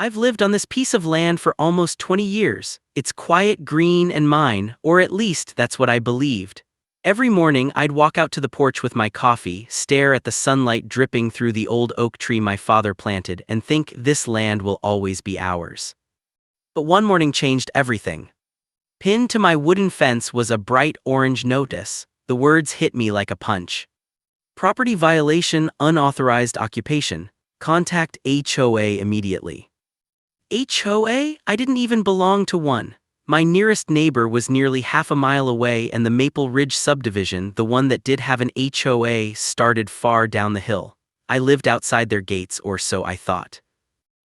I've lived on this piece of land for almost 20 years. It's quiet, green, and mine, or at least that's what I believed. Every morning, I'd walk out to the porch with my coffee, stare at the sunlight dripping through the old oak tree my father planted, and think this land will always be ours. But one morning changed everything. Pinned to my wooden fence was a bright orange notice. The words hit me like a punch. Property violation, unauthorized occupation. Contact HOA immediately. HOA? I didn't even belong to one. My nearest neighbor was nearly half a mile away, and the Maple Ridge subdivision, the one that did have an HOA, started far down the hill. I lived outside their gates, or so I thought.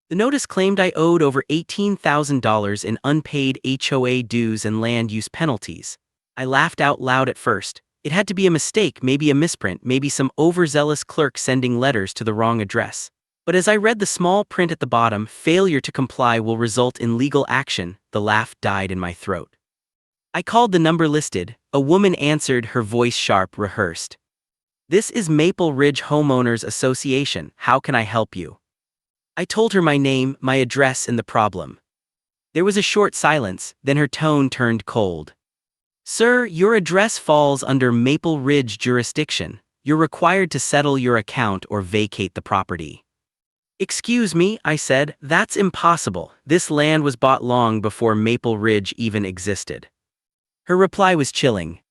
The notice claimed I owed over $18,000 in unpaid HOA dues and land use penalties. I laughed out loud at first. It had to be a mistake, maybe a misprint, maybe some overzealous clerk sending letters to the wrong address. But as I read the small print at the bottom, failure to comply will result in legal action, the laugh died in my throat. I called the number listed. A woman answered, her voice sharp, rehearsed. "This is Maple Ridge Homeowners Association. How can I help you?" I told her my name, my address, and the problem. There was a short silence, then her tone turned cold. "Sir, your address falls under Maple Ridge jurisdiction. You're required to settle your account or vacate the property." "Excuse me," I said, "that's impossible. This land was bought long before Maple Ridge even existed." Her reply was chilling.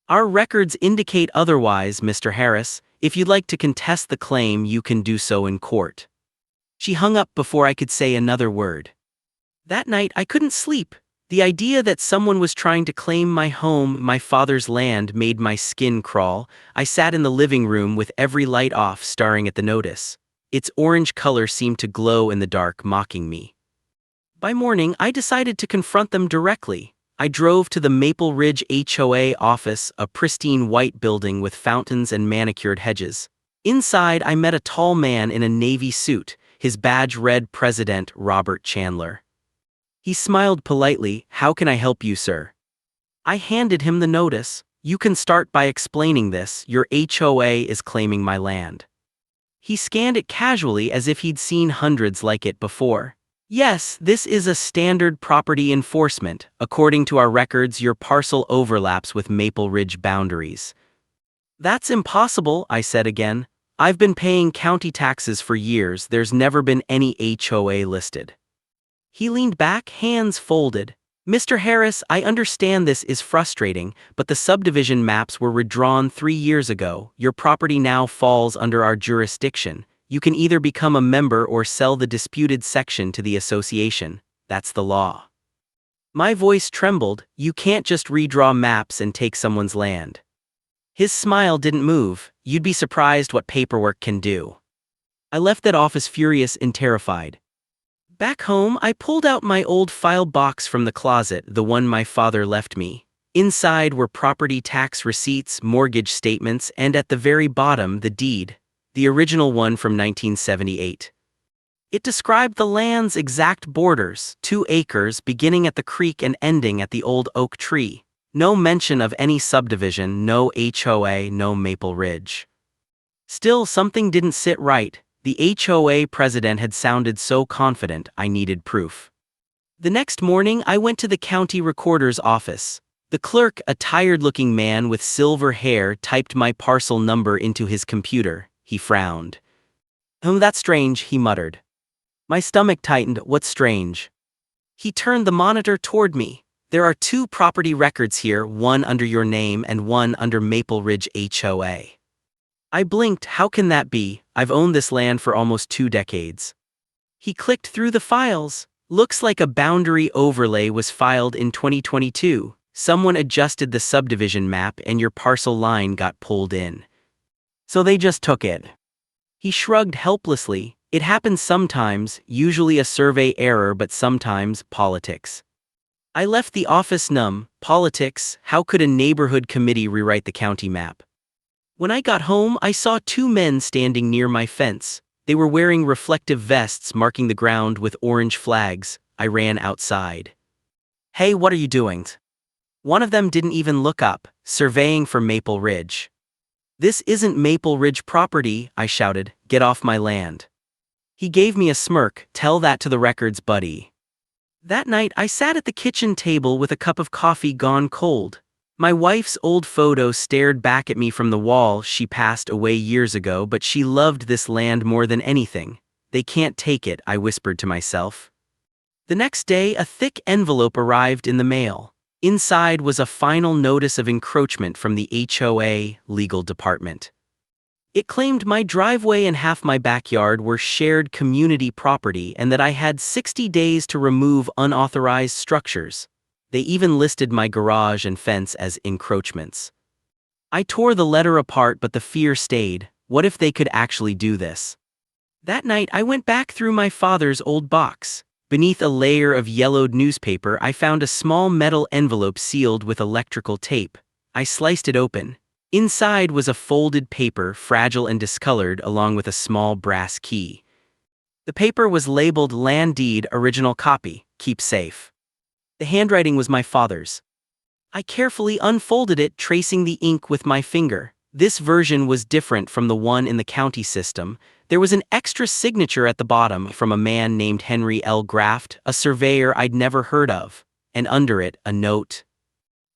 "Our records indicate otherwise, Mr. Harris. If you'd like to contest the claim, you can do so in court." She hung up before I could say another word. That night I couldn't sleep. The idea that someone was trying to claim my home, my father's land, made my skin crawl. I sat in the living room with every light off, staring at the notice. Its orange color seemed to glow in the dark, mocking me. By morning, I decided to confront them directly. I drove to the Maple Ridge HOA office, a pristine white building with fountains and manicured hedges. Inside, I met a tall man in a navy suit, his badge read President Robert Chandler. He smiled politely. "How can I help you, sir?" I handed him the notice. "You can start by explaining this. Your HOA is claiming my land." He scanned it casually as if he'd seen hundreds like it before. "Yes, this is a standard property enforcement. According to our records, your parcel overlaps with Maple Ridge boundaries." "That's impossible," I said again. "I've been paying county taxes for years. There's never been any HOA listed." He leaned back, hands folded. "Mr. Harris, I understand this is frustrating, but the subdivision maps were redrawn 3 years ago. Your property now falls under our jurisdiction. You can either become a member or sell the disputed section to the association. That's the law." My voice trembled. "You can't just redraw maps and take someone's land." His smile didn't move. "You'd be surprised what paperwork can do." I left that office furious and terrified. Back home, I pulled out my old file box from the closet, the one my father left me. Inside were property tax receipts, mortgage statements, and at the very bottom, the deed, the original one from 1978. It described the land's exact borders, 2 acres beginning at the creek and ending at the old oak tree. No mention of any subdivision, no HOA, no Maple Ridge. Still, something didn't sit right. The HOA president had sounded so confident, I needed proof. The next morning, I went to the county recorder's office. The clerk, a tired-looking man with silver hair, typed my parcel number into his computer. He frowned. "Oh, that's strange," he muttered. My stomach tightened. "What's strange?" He turned the monitor toward me. "There are 2 property records here, one under your name and one under Maple Ridge HOA." I blinked. "How can that be? I've owned this land for almost 2 decades. He clicked through the files. "Looks like a boundary overlay was filed in 2022. Someone adjusted the subdivision map and your parcel line got pulled in. So they just took it." He shrugged helplessly. "It happens sometimes, usually a survey error, but sometimes politics." I left the office numb. Politics? How could a neighborhood committee rewrite the county map? When I got home, I saw 2 men standing near my fence. They were wearing reflective vests marking the ground with orange flags. I ran outside. "Hey, what are you doing?" One of them didn't even look up, surveying for Maple Ridge. "This isn't Maple Ridge property," I shouted. "Get off my land." He gave me a smirk. "Tell that to the records, buddy." That night I sat at the kitchen table with a cup of coffee gone cold. My wife's old photo stared back at me from the wall. She passed away years ago, but she loved this land more than anything. "They can't take it," I whispered to myself. The next day, a thick envelope arrived in the mail. Inside was a final notice of encroachment from the HOA legal department. It claimed my driveway and half my backyard were shared community property and that I had 60 days to remove unauthorized structures. They even listed my garage and fence as encroachments. I tore the letter apart, but the fear stayed. What if they could actually do this? That night I went back through my father's old box. Beneath a layer of yellowed newspaper, I found a small metal envelope sealed with electrical tape. I sliced it open. Inside was a folded paper, fragile and discolored, along with a small brass key. The paper was labeled "Land Deed, Original Copy, Keep Safe." The handwriting was my father's. I carefully unfolded it, tracing the ink with my finger. This version was different from the one in the county system. There was an extra signature at the bottom from a man named Henry L. Graft, a surveyor I'd never heard of, and under it, a note.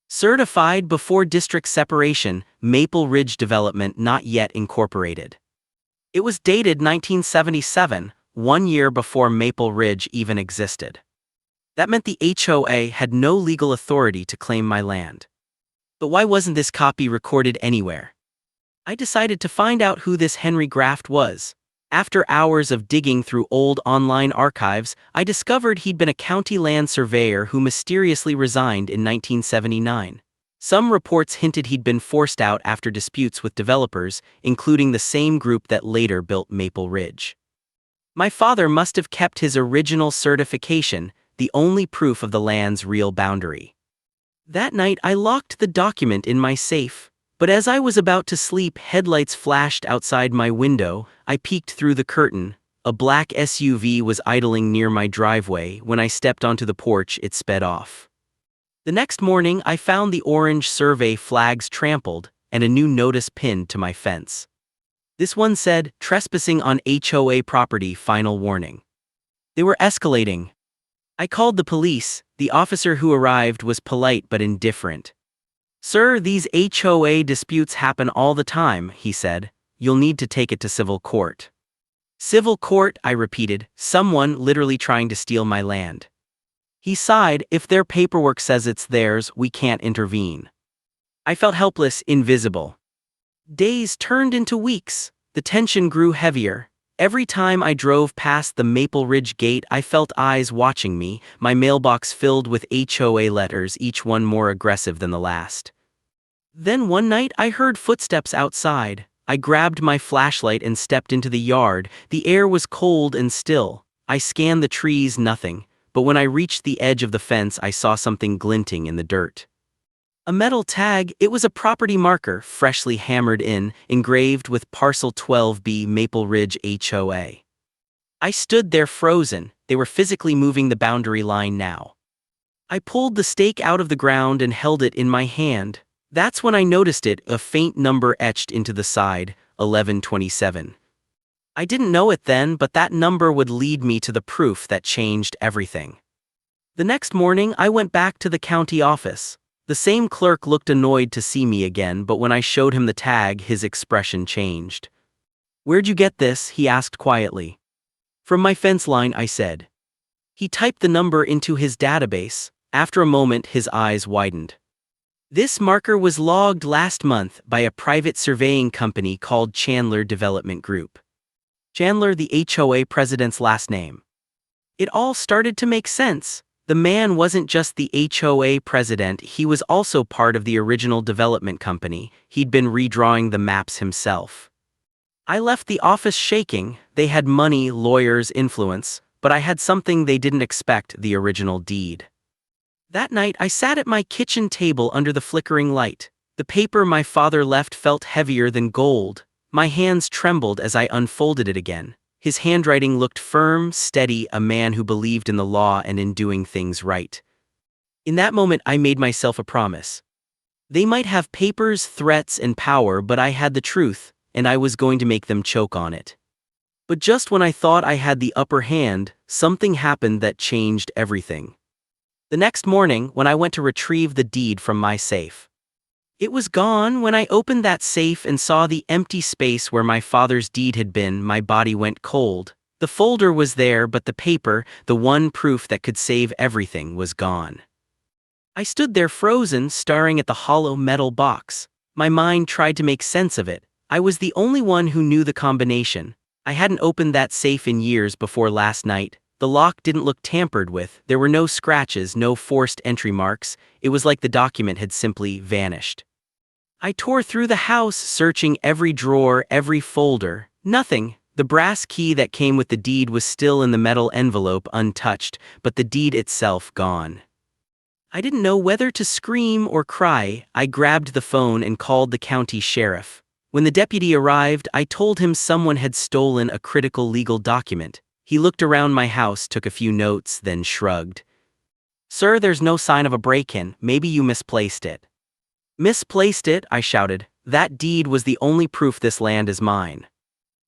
"Certified before district separation, Maple Ridge Development not yet incorporated." It was dated 1977, 1 year before Maple Ridge even existed. That meant the HOA had no legal authority to claim my land. But why wasn't this copy recorded anywhere? I decided to find out who this Henry Graft was. After hours of digging through old online archives, I discovered he'd been a county land surveyor who mysteriously resigned in 1979. Some reports hinted he'd been forced out after disputes with developers, including the same group that later built Maple Ridge. My father must have kept his original certification, the only proof of the land's real boundary. That night I locked the document in my safe. But as I was about to sleep, headlights flashed outside my window. I peeked through the curtain. A black SUV was idling near my driveway. When I stepped onto the porch, it sped off. The next morning, I found the orange survey flags trampled and a new notice pinned to my fence. This one said, "Trespassing on HOA property, final warning." They were escalating. I called the police. The officer who arrived was polite but indifferent. "Sir, these HOA disputes happen all the time," he said. "You'll need to take it to civil court." "Civil court," I repeated, "someone literally trying to steal my land." He sighed. "If their paperwork says it's theirs, we can't intervene." I felt helpless, invisible. Days turned into weeks. The tension grew heavier. Every time I drove past the Maple Ridge gate, I felt eyes watching me, my mailbox filled with HOA letters, each one more aggressive than the last. Then one night I heard footsteps outside. I grabbed my flashlight and stepped into the yard. The air was cold and still. I scanned the trees, nothing. But when I reached the edge of the fence, I saw something glinting in the dirt. A metal tag. It was a property marker, freshly hammered in, engraved with Parcel 12B, Maple Ridge HOA. I stood there frozen. They were physically moving the boundary line now. I pulled the stake out of the ground and held it in my hand. That's when I noticed it, a faint number etched into the side, 1127. I didn't know it then, but that number would lead me to the proof that changed everything. The next morning, I went back to the county office. The same clerk looked annoyed to see me again, but when I showed him the tag, his expression changed. "Where'd you get this?" he asked quietly. "From my fence line," I said. He typed the number into his database. After a moment, his eyes widened. "This marker was logged last month by a private surveying company called Chandler Development Group." Chandler, the HOA president's last name. It all started to make sense. The man wasn't just the HOA president, he was also part of the original development company. He'd been redrawing the maps himself. I left the office shaking. They had money, lawyers, influence, but I had something they didn't expect: the original deed. That night I sat at my kitchen table under the flickering light. The paper my father left felt heavier than gold. My hands trembled as I unfolded it again. His handwriting looked firm, steady, a man who believed in the law and in doing things right. In that moment I made myself a promise. They might have papers, threats, and power, but I had the truth, and I was going to make them choke on it. But just when I thought I had the upper hand, something happened that changed everything. The next morning, when I went to retrieve the deed from my safe, it was gone. When I opened that safe and saw the empty space where my father's deed had been, my body went cold. The folder was there, but the paper, the one proof that could save everything, was gone. I stood there frozen, staring at the hollow metal box. My mind tried to make sense of it. I was the only one who knew the combination. I hadn't opened that safe in years before last night. The lock didn't look tampered with. There were no scratches, no forced entry marks. It was like the document had simply vanished. I tore through the house, searching every drawer, every folder. Nothing. The brass key that came with the deed was still in the metal envelope, untouched, but the deed itself gone. I didn't know whether to scream or cry. I grabbed the phone and called the county sheriff. When the deputy arrived, I told him someone had stolen a critical legal document. He looked around my house, took a few notes, then shrugged. "Sir, there's no sign of a break-in. Maybe you misplaced it." "Misplaced it?" I shouted. "That deed was the only proof this land is mine."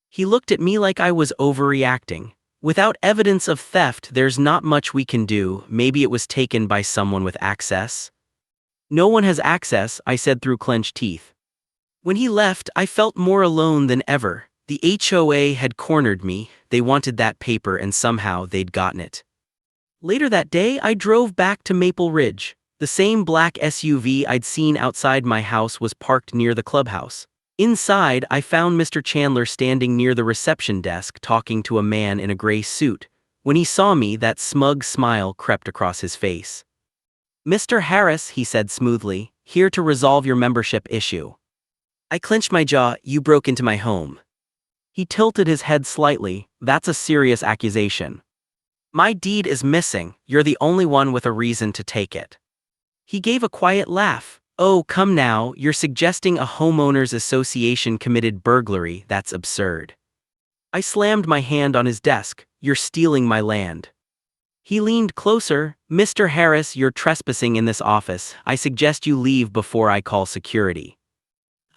He looked at me like I was overreacting. "Without evidence of theft, there's not much we can do. Maybe it was taken by someone with access." "No one has access," I said through clenched teeth. When he left, I felt more alone than ever. The HOA had cornered me. They wanted that paper and somehow they'd gotten it. Later that day, I drove back to Maple Ridge. The same black SUV I'd seen outside my house was parked near the clubhouse. Inside, I found Mr. Chandler standing near the reception desk talking to a man in a gray suit. When he saw me, that smug smile crept across his face. "Mr. Harris," he said smoothly, "here to resolve your membership issue." I clenched my jaw. "You broke into my home." He tilted his head slightly. "That's a serious accusation." "My deed is missing. You're the only one with a reason to take it." He gave a quiet laugh. "Oh, come now, you're suggesting a homeowners association committed burglary. That's absurd." I slammed my hand on his desk. "You're stealing my land." He leaned closer. "Mr. Harris, you're trespassing in this office. I suggest you leave before I call security."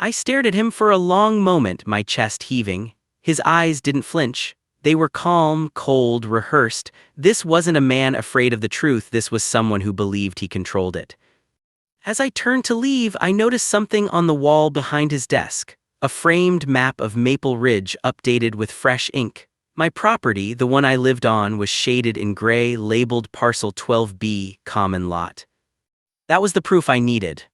I stared at him for a long moment, my chest heaving. His eyes didn't flinch. They were calm, cold, rehearsed. This wasn't a man afraid of the truth. This was someone who believed he controlled it. As I turned to leave, I noticed something on the wall behind his desk. A framed map of Maple Ridge updated with fresh ink. My property, the one I lived on, was shaded in gray, labeled Parcel 12B, Common Lot. That was the proof I needed.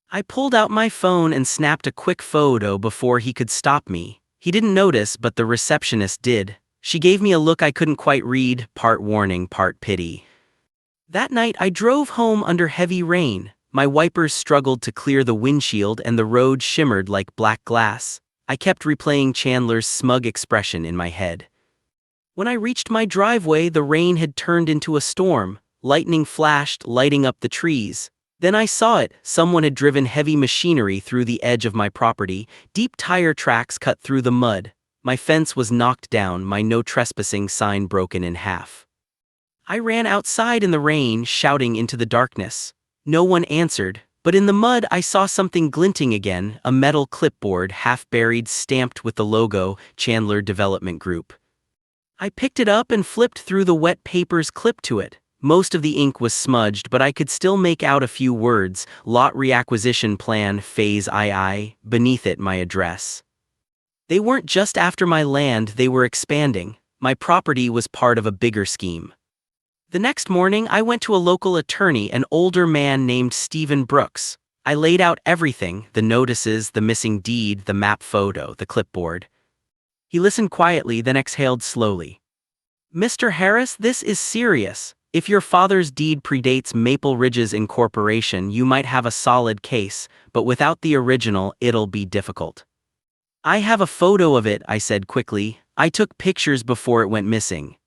I pulled out my phone and snapped a quick photo before he could stop me. He didn't notice, but the receptionist did. She gave me a look I couldn't quite read, part warning, part pity. That night, I drove home under heavy rain. My wipers struggled to clear the windshield and the road shimmered like black glass. I kept replaying Chandler's smug expression in my head. When I reached my driveway, the rain had turned into a storm. Lightning flashed, lighting up the trees. Then I saw it. Someone had driven heavy machinery through the edge of my property. Deep tire tracks cut through the mud. My fence was knocked down, my no trespassing sign broken in half. I ran outside in the rain, shouting into the darkness. No one answered, but in the mud I saw something glinting again, a metal clipboard half buried, stamped with the logo, Chandler Development Group. I picked it up and flipped through the wet papers clipped to it. Most of the ink was smudged, but I could still make out a few words: lot reacquisition plan, phase II, beneath it my address. They weren't just after my land, they were expanding. My property was part of a bigger scheme. The next morning, I went to a local attorney, an older man named Stephen Brooks. I laid out everything: the notices, the missing deed, the map photo, the clipboard. He listened quietly, then exhaled slowly. "Mr. Harris, this is serious. If your father's deed predates Maple Ridge's incorporation, you might have a solid case, but without the original, it'll be difficult." "I have a photo of it," I said quickly. "I took pictures before it went missing."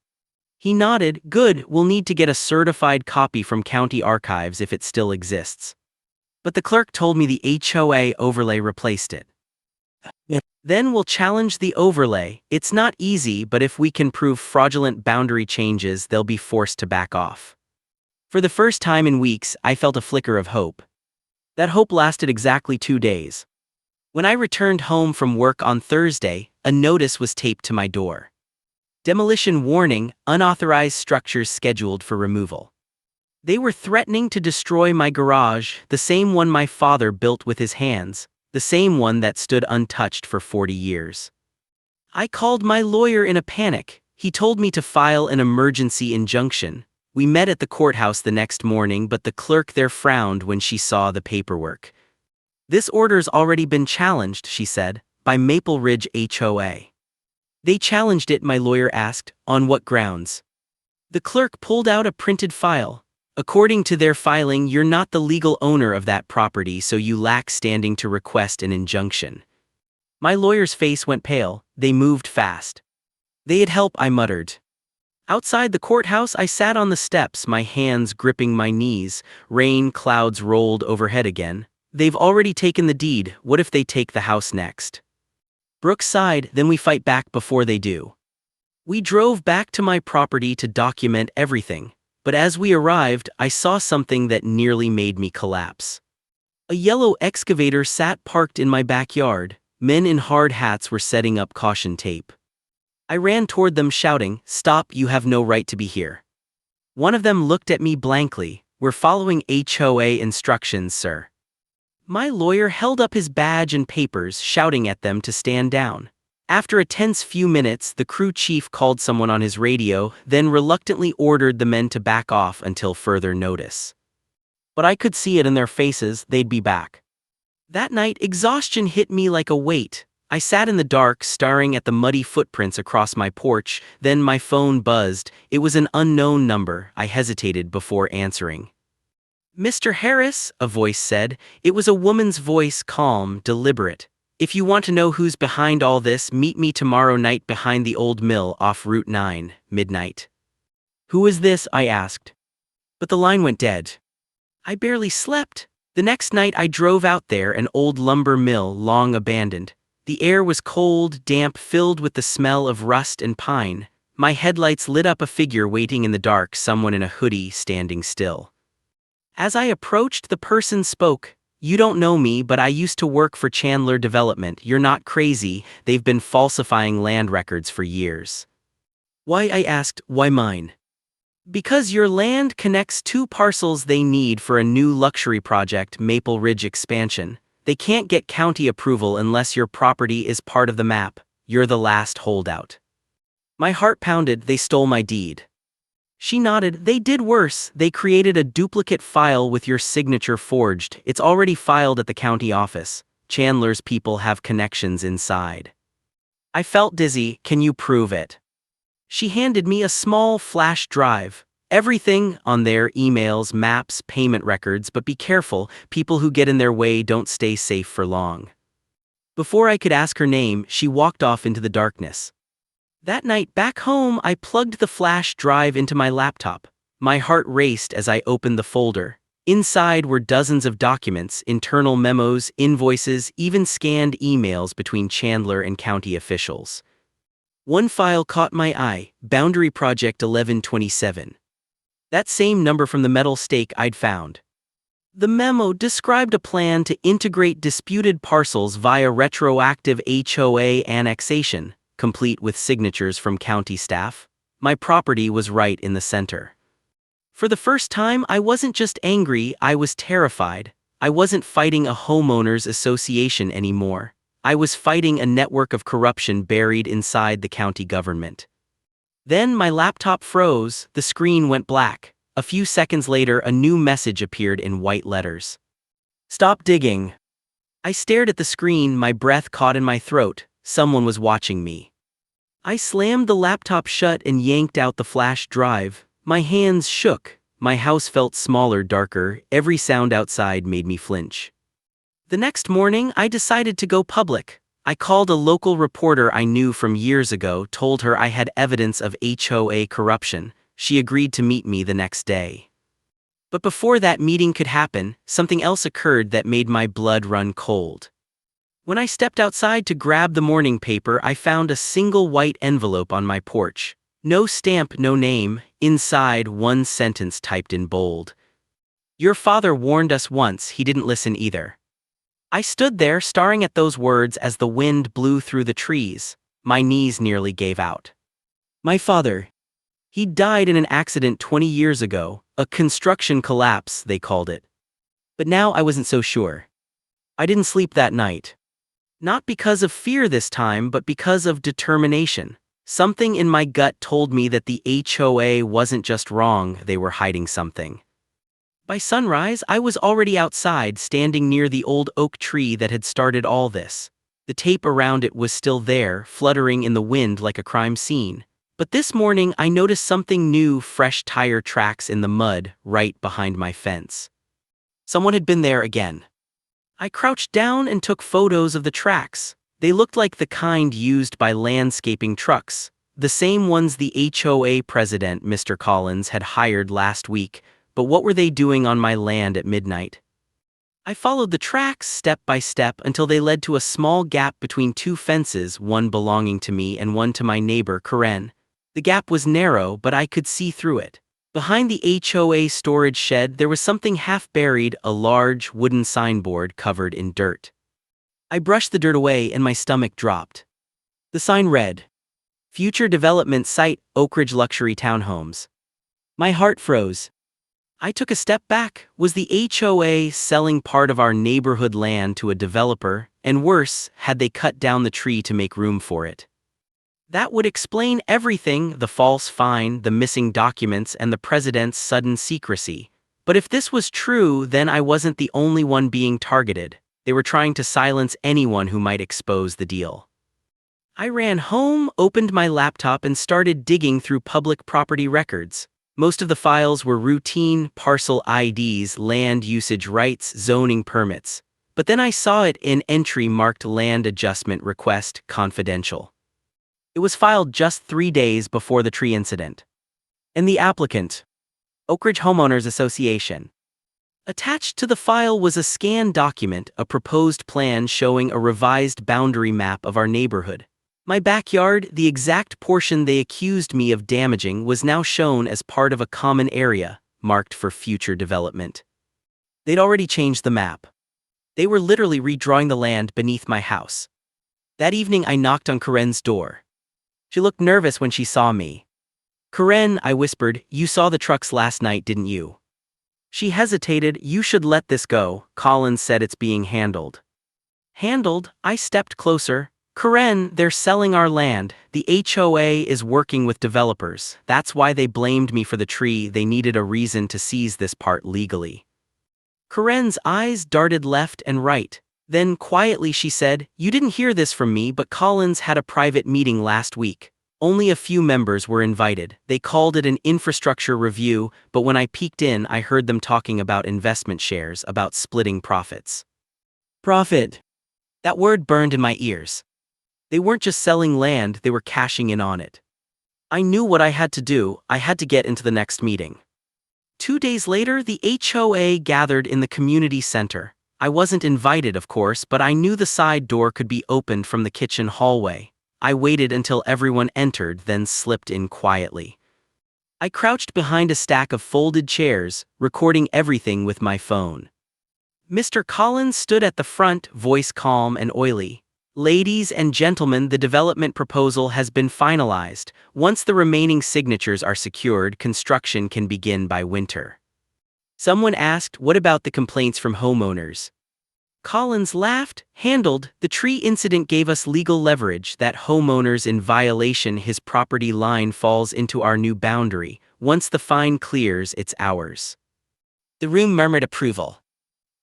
He nodded. "Good, we'll need to get a certified copy from county archives if it still exists." But the clerk told me the HOA overlay replaced it. "Then we'll challenge the overlay. It's not easy, but if we can prove fraudulent boundary changes, they'll be forced to back off." For the first time in weeks, I felt a flicker of hope. That hope lasted exactly 2 days. When I returned home from work on Thursday, a notice was taped to my door. Demolition warning, unauthorized structures scheduled for removal. They were threatening to destroy my garage, the same one my father built with his hands, the same one that stood untouched for 40 years. I called my lawyer in a panic. He told me to file an emergency injunction. We met at the courthouse the next morning, but the clerk there frowned when she saw the paperwork. "This order's already been challenged," she said, "by Maple Ridge HOA." "They challenged it?" my lawyer asked. "On what grounds?" The clerk pulled out a printed file. "According to their filing, you're not the legal owner of that property, so you lack standing to request an injunction." My lawyer's face went pale. "They moved fast." "They'd help," I muttered. Outside the courthouse, I sat on the steps, my hands gripping my knees. Rain clouds rolled overhead again. "They've already taken the deed. What if they take the house next?" Brooke sighed. "Then we fight back before they do." We drove back to my property to document everything. But as we arrived, I saw something that nearly made me collapse. A yellow excavator sat parked in my backyard. Men in hard hats were setting up caution tape. I ran toward them shouting, "Stop, you have no right to be here." One of them looked at me blankly. "We're following HOA instructions, sir." My lawyer held up his badge and papers, shouting at them to stand down. After a tense few minutes, the crew chief called someone on his radio, then reluctantly ordered the men to back off until further notice. But I could see it in their faces, they'd be back. That night, exhaustion hit me like a weight. I sat in the dark, staring at the muddy footprints across my porch. Then my phone buzzed. It was an unknown number. I hesitated before answering. "Mr. Harris," a voice said. It was a woman's voice, calm, deliberate. "If you want to know who's behind all this, meet me tomorrow night behind the old mill off Route 9, midnight." "Who is this?" I asked. But the line went dead. I barely slept. The next night I drove out there, an old lumber mill long abandoned. The air was cold, damp, filled with the smell of rust and pine. My headlights lit up a figure waiting in the dark, someone in a hoodie standing still. As I approached, the person spoke. "You don't know me, but I used to work for Chandler Development. You're not crazy. They've been falsifying land records for years." "Why?" I asked. "Why mine?" "Because your land connects two parcels they need for a new luxury project, Maple Ridge expansion. They can't get county approval unless your property is part of the map. You're the last holdout." My heart pounded. "They stole my deed." She nodded. "They did worse. They created a duplicate file with your signature forged. It's already filed at the county office. Chandler's people have connections inside." I felt dizzy. "Can you prove it?" She handed me a small flash drive. Everything on there: emails, maps, payment records. "But be careful. People who get in their way don't stay safe for long." Before I could ask her name, she walked off into the darkness. That night, back home, I plugged the flash drive into my laptop. My heart raced as I opened the folder. Inside were dozens of documents, internal memos, invoices, even scanned emails between Chandler and county officials. One file caught my eye: Boundary Project 1127. That same number from the metal stake I'd found. The memo described a plan to integrate disputed parcels via retroactive HOA annexation, complete with signatures from county staff. My property was right in the center. For the first time, I wasn't just angry, I was terrified. I wasn't fighting a homeowners association anymore. I was fighting a network of corruption buried inside the county government. Then my laptop froze, the screen went black. A few seconds later, a new message appeared in white letters. "Stop digging." I stared at the screen, my breath caught in my throat. Someone was watching me. I slammed the laptop shut and yanked out the flash drive. My hands shook. My house felt smaller, darker. Every sound outside made me flinch. The next morning, I decided to go public. I called a local reporter I knew from years ago, told her I had evidence of HOA corruption. She agreed to meet me the next day. But before that meeting could happen, something else occurred that made my blood run cold. When I stepped outside to grab the morning paper, I found a single white envelope on my porch. No stamp, no name. Inside, one sentence typed in bold. "Your father warned us once, he didn't listen either." I stood there staring at those words as the wind blew through the trees. My knees nearly gave out. My father. He died in an accident 20 years ago, a construction collapse, they called it. But now I wasn't so sure. I didn't sleep that night. Not because of fear this time, but because of determination. Something in my gut told me that the HOA wasn't just wrong, they were hiding something. By sunrise, I was already outside, standing near the old oak tree that had started all this. The tape around it was still there, fluttering in the wind like a crime scene. But this morning I noticed something new: fresh tire tracks in the mud right behind my fence. Someone had been there again. I crouched down and took photos of the tracks. They looked like the kind used by landscaping trucks, the same ones the HOA president, Mr. Collins, had hired last week. But what were they doing on my land at midnight? I followed the tracks step by step until they led to a small gap between two fences, one belonging to me and one to my neighbor, Karen. The gap was narrow, but I could see through it. Behind the HOA storage shed, there was something half buried, a large wooden signboard covered in dirt. I brushed the dirt away and my stomach dropped. The sign read, "Future Development Site, Oak Ridge Luxury Townhomes." My heart froze. I took a step back. Was the HOA selling part of our neighborhood land to a developer? And worse, had they cut down the tree to make room for it? That would explain everything: the false fine, the missing documents, and the president's sudden secrecy. But if this was true, then I wasn't the only one being targeted. They were trying to silence anyone who might expose the deal. I ran home, opened my laptop, and started digging through public property records. Most of the files were routine: parcel IDs, land usage rights, zoning permits. But then I saw it in entry marked Land Adjustment Request, Confidential. It was filed just 3 days before the tree incident. And the applicant, Oak Ridge Homeowners Association. Attached to the file was a scanned document, a proposed plan showing a revised boundary map of our neighborhood. My backyard, the exact portion they accused me of damaging, was now shown as part of a common area, marked for future development. They'd already changed the map. They were literally redrawing the land beneath my house. That evening I knocked on Karen's door. She looked nervous when she saw me. "Karen," I whispered, "you saw the trucks last night, didn't you?" She hesitated. "You should let this go. Collins said it's being handled." Handled? I stepped closer. "Karen, they're selling our land. The HOA is working with developers. That's why they blamed me for the tree. They needed a reason to seize this part legally." Karen's eyes darted left and right. Then quietly she said, "You didn't hear this from me, but Collins had a private meeting last week. Only a few members were invited. They called it an infrastructure review, but when I peeked in, I heard them talking about investment shares, about splitting profits." Profit. That word burned in my ears. They weren't just selling land, they were cashing in on it. I knew what I had to do. I had to get into the next meeting. 2 days later, the HOA gathered in the community center. I wasn't invited, of course, but I knew the side door could be opened from the kitchen hallway. I waited until everyone entered, then slipped in quietly. I crouched behind a stack of folded chairs, recording everything with my phone. Mr. Collins stood at the front, voice calm and oily. "Ladies and gentlemen, the development proposal has been finalized. Once the remaining signatures are secured, construction can begin by winter." Someone asked, "What about the complaints from homeowners?" Collins laughed. "Handled. The tree incident gave us legal leverage. That homeowner's in violation. His property line falls into our new boundary. Once the fine clears, it's ours." The room murmured approval.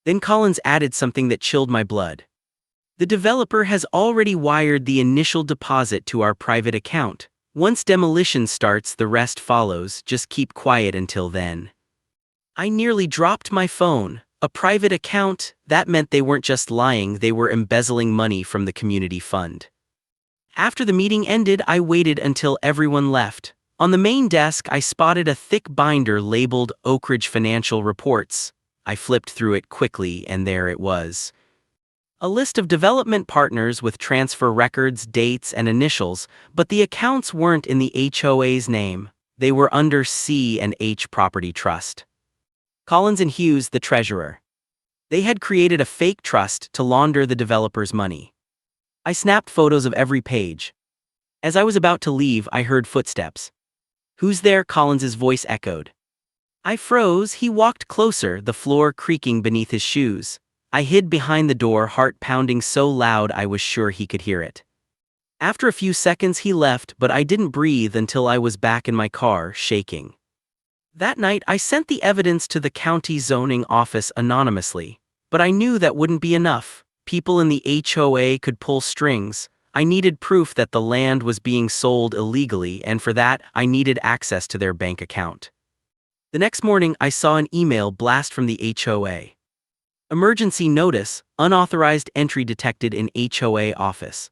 Then Collins added something that chilled my blood. "The developer has already wired the initial deposit to our private account. Once demolition starts, the rest follows. Just keep quiet until then." I nearly dropped my phone. A private account? That meant they weren't just lying, they were embezzling money from the community fund. After the meeting ended, I waited until everyone left. On the main desk, I spotted a thick binder labeled Oak Ridge Financial Reports. I flipped through it quickly, and there it was. A list of development partners with transfer records, dates, and initials, but the accounts weren't in the HOA's name. They were under C&H Property Trust. Collins and Hughes, the treasurer. They had created a fake trust to launder the developer's money. I snapped photos of every page. As I was about to leave, I heard footsteps. "Who's there?" Collins's voice echoed. I froze. He walked closer, the floor creaking beneath his shoes. I hid behind the door, heart pounding so loud I was sure he could hear it. After a few seconds he left, but I didn't breathe until I was back in my car, shaking. That night I sent the evidence to the county zoning office anonymously. But I knew that wouldn't be enough. People in the HOA could pull strings. I needed proof that the land was being sold illegally, and for that, I needed access to their bank account. The next morning, I saw an email blast from the HOA. "Emergency notice, unauthorized entry detected in HOA office."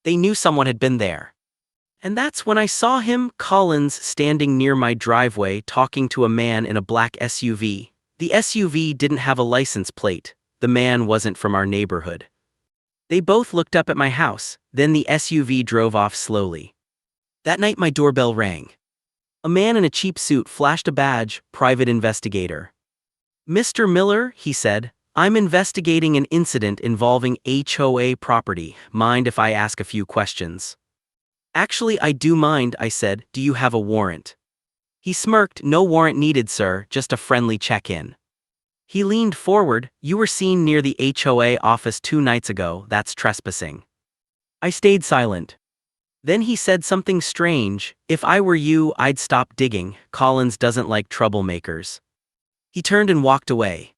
They knew someone had been there. And that's when I saw him, Collins, standing near my driveway talking to a man in a black SUV. The SUV didn't have a license plate. The man wasn't from our neighborhood. They both looked up at my house, then the SUV drove off slowly. That night my doorbell rang. A man in a cheap suit flashed a badge, "Private Investigator." "Mr. Miller," he said, "I'm investigating an incident involving HOA property. Mind if I ask a few questions?" "Actually, I do mind," I said. "Do you have a warrant?" He smirked. "No warrant needed, sir, just a friendly check-in." He leaned forward. "You were seen near the HOA office 2 nights ago. That's trespassing." I stayed silent. Then he said something strange. "If I were you, I'd stop digging. Collins doesn't like troublemakers." He turned and walked away.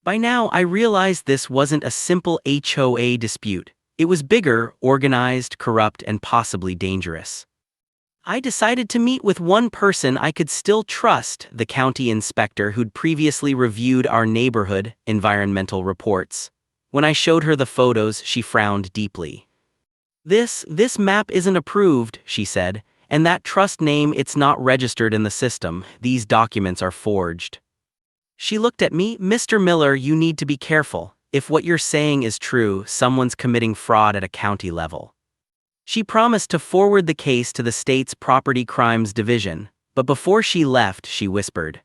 By now, I realized this wasn't a simple HOA dispute. It was bigger, organized, corrupt, and possibly dangerous. I decided to meet with one person I could still trust, the county inspector who'd previously reviewed our neighborhood environmental reports. When I showed her the photos, she frowned deeply. This map isn't approved," she said, "and that trust name, it's not registered in the system. These documents are forged." She looked at me. "Mr. Miller, you need to be careful. If what you're saying is true, someone's committing fraud at a county level." She promised to forward the case to the state's Property Crimes Division, but before she left, she whispered,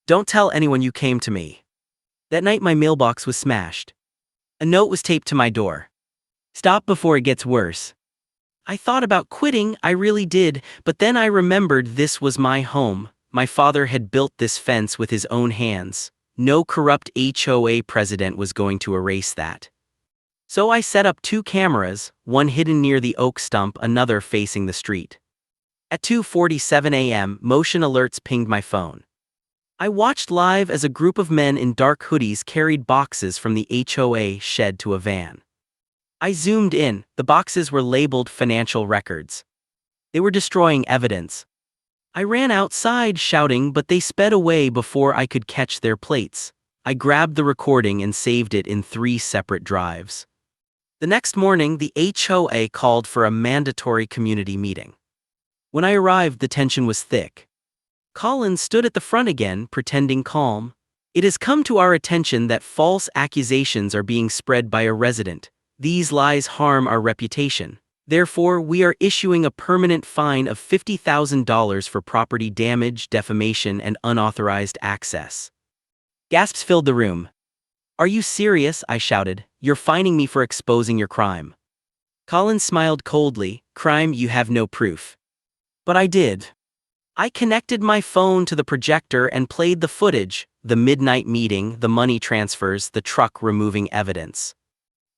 "Don't tell anyone you came to me." That night my mailbox was smashed. A note was taped to my door. "Stop before it gets worse." I thought about quitting, I really did, but then I remembered this was my home. My father had built this fence with his own hands. No corrupt HOA president was going to erase that. So I set up 2 cameras, one hidden near the oak stump, another facing the street. At 2:47 a.m., motion alerts pinged my phone. I watched live as a group of men in dark hoodies carried boxes from the HOA shed to a van. I zoomed in. The boxes were labeled financial records. They were destroying evidence. I ran outside shouting, but they sped away before I could catch their plates. I grabbed the recording and saved it in 3 separate drives. The next morning, the HOA called for a mandatory community meeting. When I arrived, the tension was thick. Collins stood at the front again, pretending calm. "It has come to our attention that false accusations are being spread by a resident. These lies harm our reputation. Therefore, we are issuing a permanent fine of $50,000 for property damage, defamation, and unauthorized access." Gasps filled the room. "Are you serious?" I shouted. "You're fining me for exposing your crime." Collins smiled coldly. "Crime? You have no proof." But I did. I connected my phone to the projector and played the footage: the midnight meeting, the money transfers, the truck removing evidence.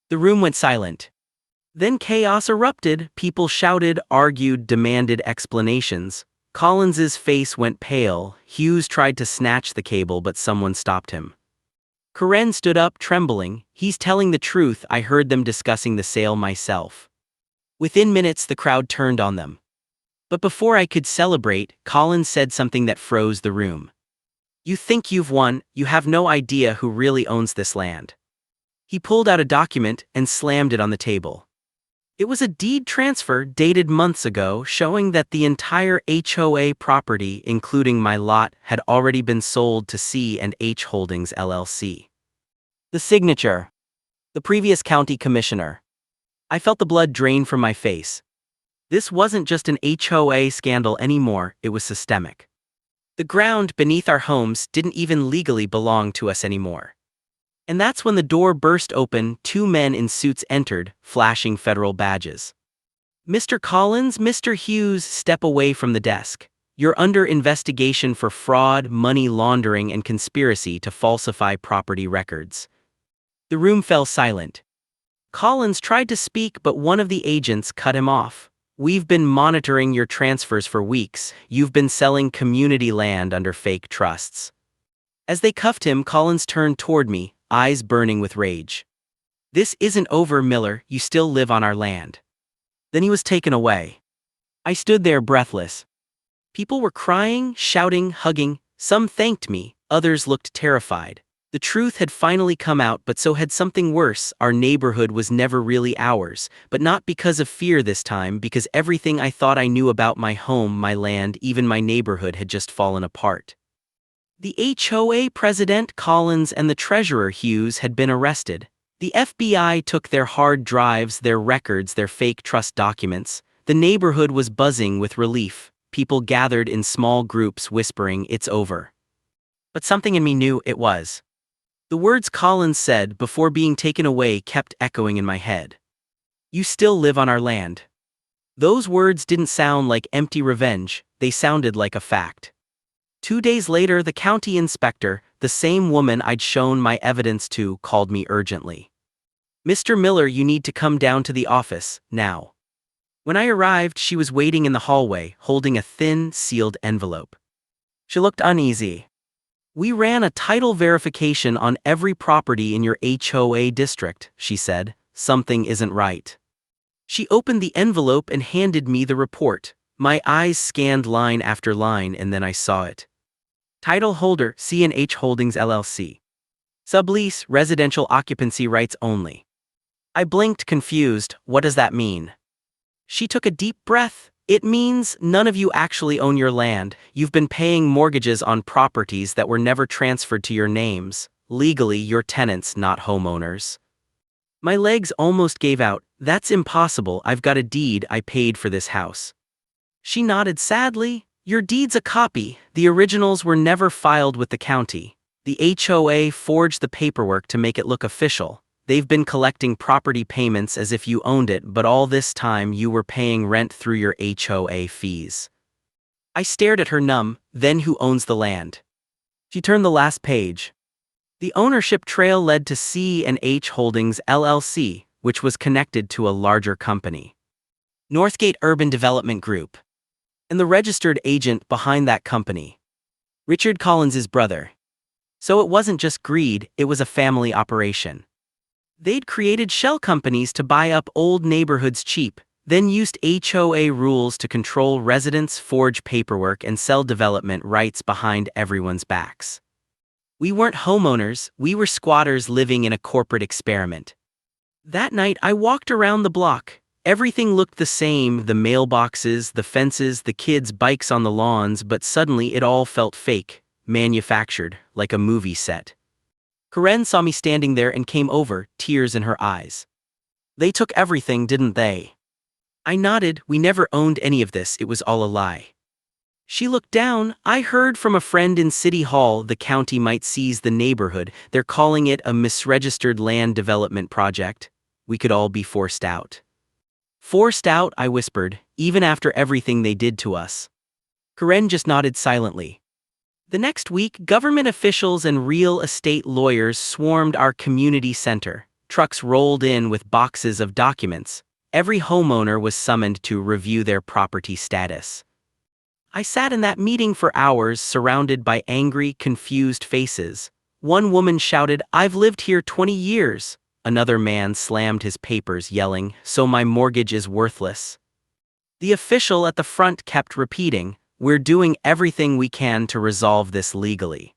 The room went silent. Then chaos erupted. People shouted, argued, demanded explanations. Collins's face went pale. Hughes tried to snatch the cable, but someone stopped him. Karen stood up, trembling. "He's telling the truth. I heard them discussing the sale myself." Within minutes, the crowd turned on them. But before I could celebrate, Collins said something that froze the room. "You think you've won? You have no idea who really owns this land." He pulled out a document and slammed it on the table. It was a deed transfer dated months ago, showing that the entire HOA property, including my lot, had already been sold to C&H Holdings LLC. The signature: the previous county commissioner. I felt the blood drain from my face. This wasn't just an HOA scandal anymore, it was systemic. The ground beneath our homes didn't even legally belong to us anymore. And that's when the door burst open. 2 men in suits entered, flashing federal badges. Mr. Collins, Mr. Hughes, step away from the desk. You're under investigation for fraud, money laundering, and conspiracy to falsify property records. The room fell silent. Collins tried to speak, but one of the agents cut him off. We've been monitoring your transfers for weeks. You've been selling community land under fake trusts. As they cuffed him, Collins turned toward me, eyes burning with rage. This isn't over, Miller. You still live on our land. Then he was taken away. I stood there breathless. People were crying, shouting, hugging. Some thanked me, others looked terrified. The truth had finally come out, but so had something worse. Our neighborhood was never really ours, but not because of fear this time, because everything I thought I knew about my home, my land, even my neighborhood had just fallen apart. The HOA president, Collins, and the treasurer, Hughes, had been arrested. The FBI took their hard drives, their records, their fake trust documents. The neighborhood was buzzing with relief. People gathered in small groups whispering, "It's over." But something in me knew it was. The words Collins said before being taken away kept echoing in my head. You still live on our land. Those words didn't sound like empty revenge, they sounded like a fact. 2 days later, the county inspector, the same woman I'd shown my evidence to, called me urgently. Mr. Miller, you need to come down to the office, now. When I arrived, she was waiting in the hallway, holding a thin, sealed envelope. She looked uneasy. We ran a title verification on every property in your HOA district, she said. Something isn't right. She opened the envelope and handed me the report. My eyes scanned line after line, and then I saw it. Title holder, C&H Holdings LLC. Sublease, residential occupancy rights only. I blinked, confused. What does that mean? She took a deep breath. It means none of you actually own your land. You've been paying mortgages on properties that were never transferred to your names. Legally, you're tenants, not homeowners. My legs almost gave out. That's impossible. I've got a deed. I paid for this house. She nodded sadly. Your deed's a copy. The originals were never filed with the county. The HOA forged the paperwork to make it look official. They've been collecting property payments as if you owned it, but all this time you were paying rent through your HOA fees. I stared at her numb. Then who owns the land? She turned the last page. The ownership trail led to C&H Holdings LLC, which was connected to a larger company, Northgate Urban Development Group. And the registered agent behind that company, Richard Collins's brother. So it wasn't just greed, it was a family operation. They'd created shell companies to buy up old neighborhoods cheap, then used HOA rules to control residents, forge paperwork, and sell development rights behind everyone's backs. We weren't homeowners, we were squatters living in a corporate experiment. That night I walked around the block. Everything looked the same, the mailboxes, the fences, the kids' bikes on the lawns, but suddenly it all felt fake, manufactured, like a movie set. Karen saw me standing there and came over, tears in her eyes. They took everything, didn't they? I nodded. We never owned any of this, it was all a lie. She looked down. I heard from a friend in City Hall the county might seize the neighborhood. They're calling it a misregistered land development project. We could all be forced out. Forced out, I whispered, even after everything they did to us. Karen just nodded silently. The next week, government officials and real estate lawyers swarmed our community center. Trucks rolled in with boxes of documents. Every homeowner was summoned to review their property status. I sat in that meeting for hours, surrounded by angry, confused faces. One woman shouted, "I've lived here 20 years. Another man slammed his papers, yelling, "So my mortgage is worthless." The official at the front kept repeating, "We're doing everything we can to resolve this legally."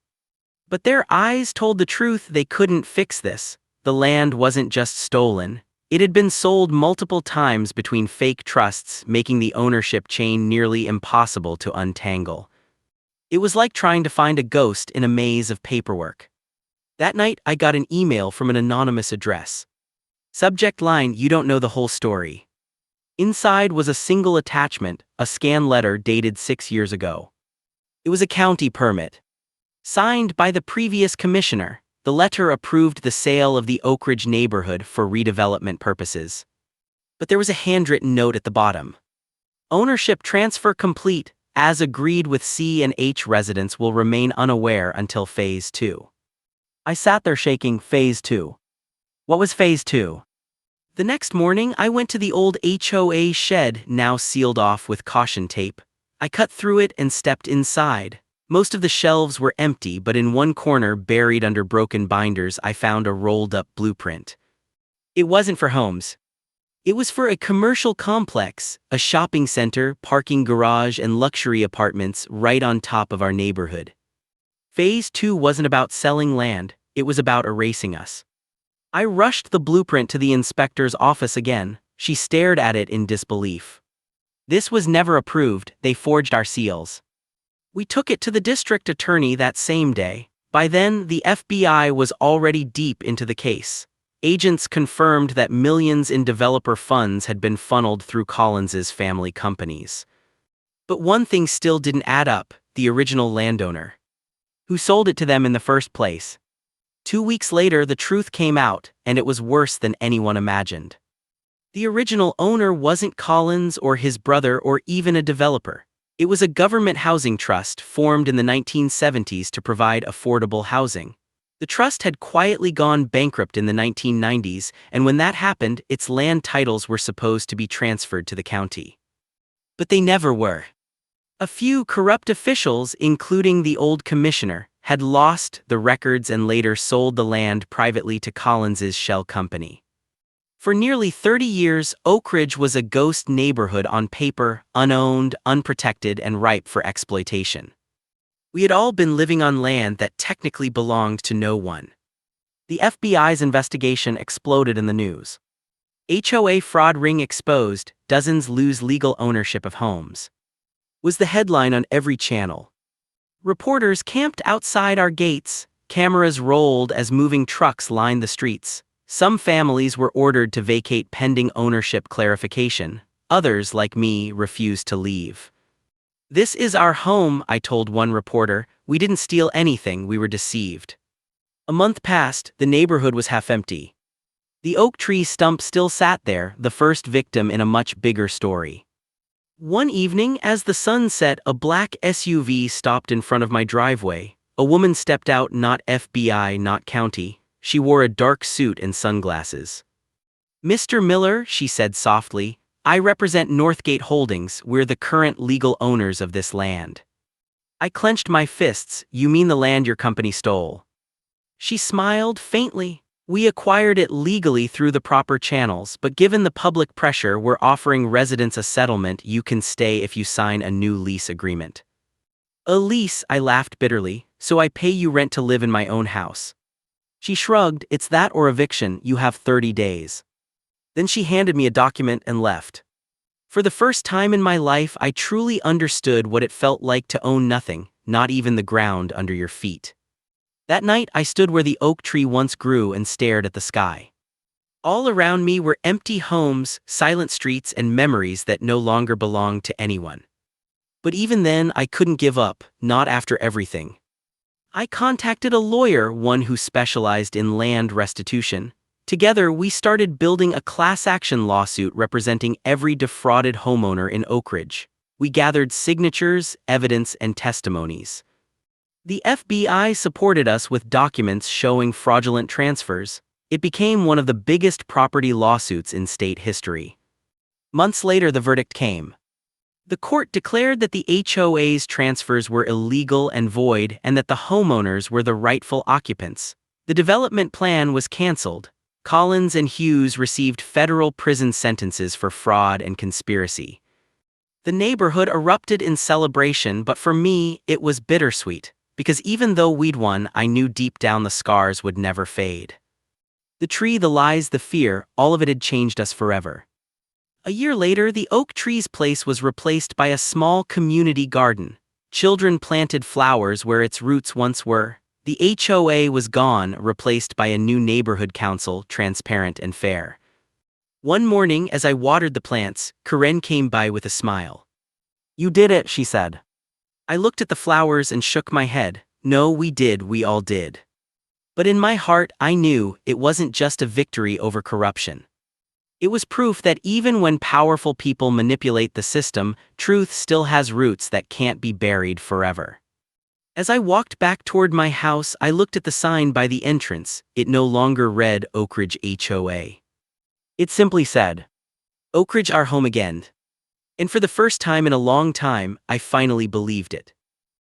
But their eyes told the truth. They couldn't fix this. The land wasn't just stolen. It had been sold multiple times between fake trusts, making the ownership chain nearly impossible to untangle. It was like trying to find a ghost in a maze of paperwork. That night, I got an email from an anonymous address. Subject line, "You don't know the whole story." Inside was a single attachment, a scan letter dated 6 years ago. It was a county permit. Signed by the previous commissioner, the letter approved the sale of the Oak Ridge neighborhood for redevelopment purposes. But there was a handwritten note at the bottom. Ownership transfer complete, as agreed with C and H residents will remain unaware until Phase 2. I sat there shaking. Phase 2. What was Phase 2? The next morning, I went to the old HOA shed, now sealed off with caution tape. I cut through it and stepped inside. Most of the shelves were empty, but in one corner, buried under broken binders, I found a rolled-up blueprint. It wasn't for homes. It was for a commercial complex, a shopping center, parking garage, and luxury apartments right on top of our neighborhood. Phase 2 wasn't about selling land, it was about erasing us. I rushed the blueprint to the inspector's office again. She stared at it in disbelief. This was never approved, they forged our seals. We took it to the district attorney that same day. By then, the FBI was already deep into the case. Agents confirmed that millions in developer funds had been funneled through Collins's family companies. But one thing still didn't add up: the original landowner. Who sold it to them in the first place? 2 weeks later, the truth came out, and it was worse than anyone imagined. The original owner wasn't Collins or his brother or even a developer. It was a government housing trust formed in the 1970s to provide affordable housing. The trust had quietly gone bankrupt in the 1990s, and when that happened, its land titles were supposed to be transferred to the county. But they never were. A few corrupt officials, including the old commissioner, had lost the records and later sold the land privately to Collins's shell company. For nearly 30 years, Oak Ridge was a ghost neighborhood on paper, unowned, unprotected, and ripe for exploitation. We had all been living on land that technically belonged to no one. The FBI's investigation exploded in the news. HOA fraud ring exposed, dozens lose legal ownership of homes. Was the headline on every channel. Reporters camped outside our gates, cameras rolled as moving trucks lined the streets. Some families were ordered to vacate pending ownership clarification. Others, like me, refused to leave. "This is our home," I told one reporter. "We didn't steal anything, we were deceived." A month passed, the neighborhood was half empty. The oak tree stump still sat there, the first victim in a much bigger story. One evening, as the sun set, a black SUV stopped in front of my driveway. A woman stepped out, not FBI, not county. She wore a dark suit and sunglasses. "Mr. Miller," she said softly, "I represent Northgate Holdings. We're the current legal owners of this land." I clenched my fists. "You mean the land your company stole?" She smiled faintly. "We acquired it legally through the proper channels, but given the public pressure, we're offering residents a settlement. You can stay if you sign a new lease agreement." "A lease?" I laughed bitterly. "So I pay you rent to live in my own house?" She shrugged. "It's that or eviction. You have 30 days. Then she handed me a document and left. For the first time in my life, I truly understood what it felt like to own nothing, not even the ground under your feet. That night, I stood where the oak tree once grew and stared at the sky. All around me were empty homes, silent streets, and memories that no longer belonged to anyone. But even then, I couldn't give up, not after everything. I contacted a lawyer, one who specialized in land restitution. Together, we started building a class action lawsuit representing every defrauded homeowner in Oak Ridge. We gathered signatures, evidence, and testimonies. The FBI supported us with documents showing fraudulent transfers. It became one of the biggest property lawsuits in state history. Months later, the verdict came. The court declared that the HOA's transfers were illegal and void and that the homeowners were the rightful occupants. The development plan was canceled. Collins and Hughes received federal prison sentences for fraud and conspiracy. The neighborhood erupted in celebration, but for me, it was bittersweet, because even though we'd won, I knew deep down the scars would never fade. The tree, the lies, the fear, all of it had changed us forever. A year later, the oak tree's place was replaced by a small community garden. Children planted flowers where its roots once were. The HOA was gone, replaced by a new neighborhood council, transparent and fair. One morning, as I watered the plants, Karen came by with a smile. "You did it," she said. I looked at the flowers and shook my head. "No, we did, we all did." But in my heart, I knew it wasn't just a victory over corruption. It was proof that even when powerful people manipulate the system, truth still has roots that can't be buried forever. As I walked back toward my house, I looked at the sign by the entrance. It no longer read Oak Ridge HOA. It simply said, Oak Ridge our home again. And for the first time in a long time, I finally believed it.